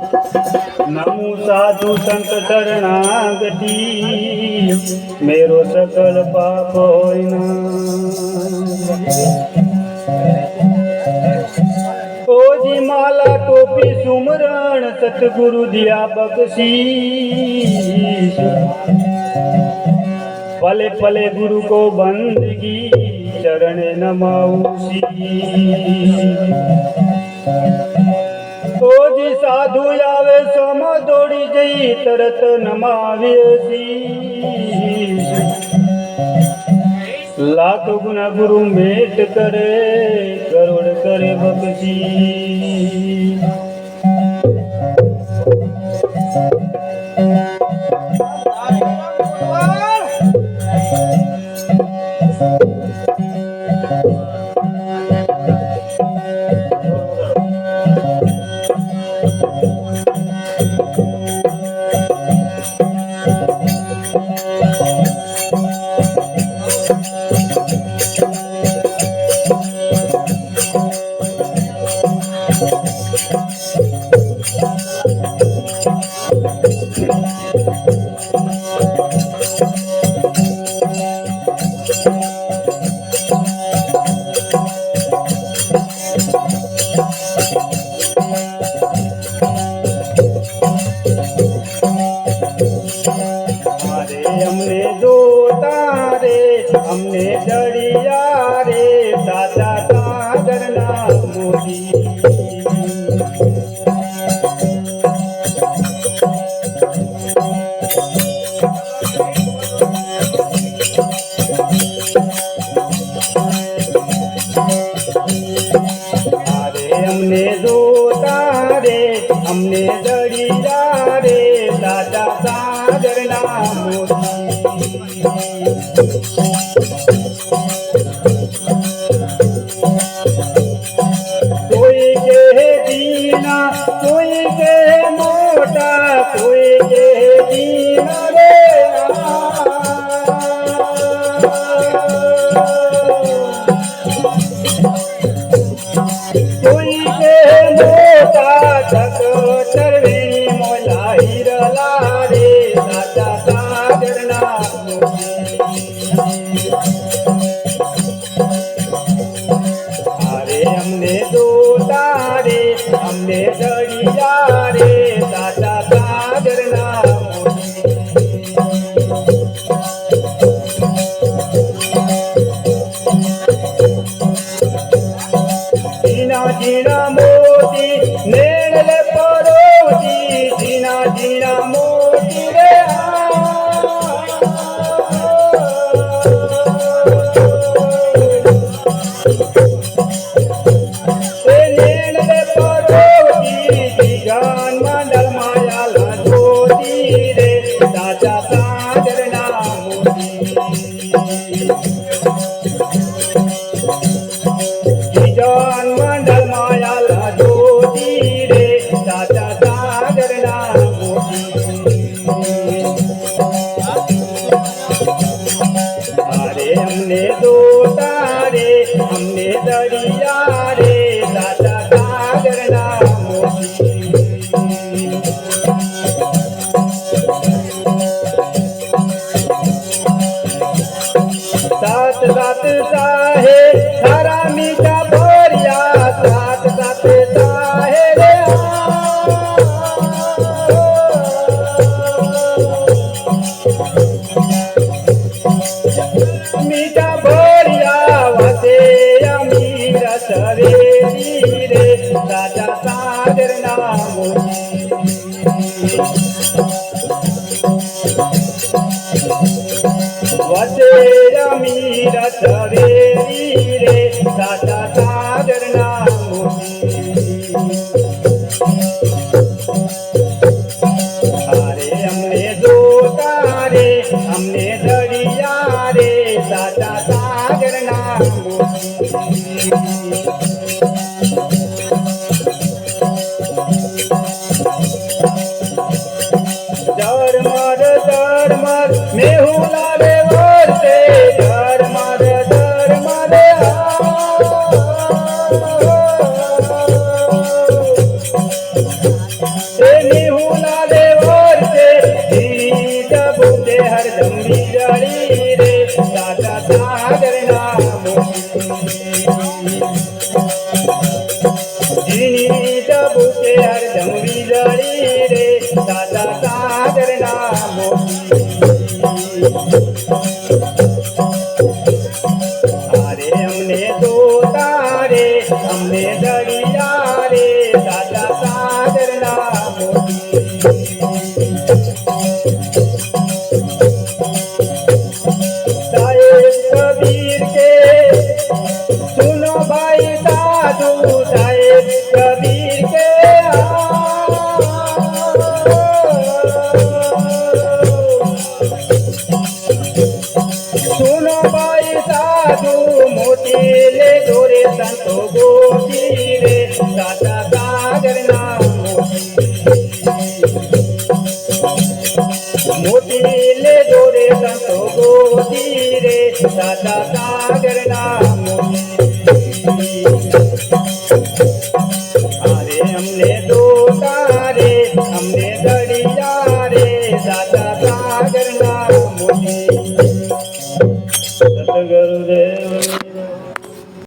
नमो साधु संत शरणागति मेरो सकल पाप होय ओजी माला टोपी सुमरण सतगुरु दिया बख्शीश पले पले गुरु को बंदगी चरण नमाऊसी ओजी साधु आवे सम दौड़ी जई तरत नमावे शीश लाख गुना गुरु मेट करे करोड़ करे बख्शी हमने दो तारे हमने डरिया रे दादा सागर ना मोदी अरे हमने दो तारे हमने डरिया रे दादा सागर ना मोदी कोई के दीना कोई के मोटा कोई के दीना रे कोई के मोटा तक चरवेणी मोला हिरला रे दादा सागर ना हमने दो तारे हमने डरिया रे दादा सागर ना जीना जीना मोती नेड़ले परोती जीना जीना मोती रे हमने दो तारे हमने दरिया रे दादा सागर ना सात सात साहे सारा मीठा बोरिया सात सात साहे रे मीठा बोरिया वसे अमीर सवेरी रे दादा सागर ना वसे अमीर सवेरी रे दादा सागर ना अरे हमने दो तारे हमने दरिया रे दादा सागर ना दर मर मेहुला रे वर्षे दर मर रे बिहुला दे और से झीनी डबूटे हरदम वीजड़ी रे दादा सागर ना झीनी डबूटे हरदम वीजड़ी रे दादा सागर ना अरे हमने दो तारे हमने दरिया रे दादा सागर ना साहेब कबीर के सुनो भाई साधु साहेब कबीर के सुनो भाई साधु मोती ले दोरे संतो गोपी रे दादा सागर ना मोती ले दोरे संतो गोपी रे दादा सागर ना मोती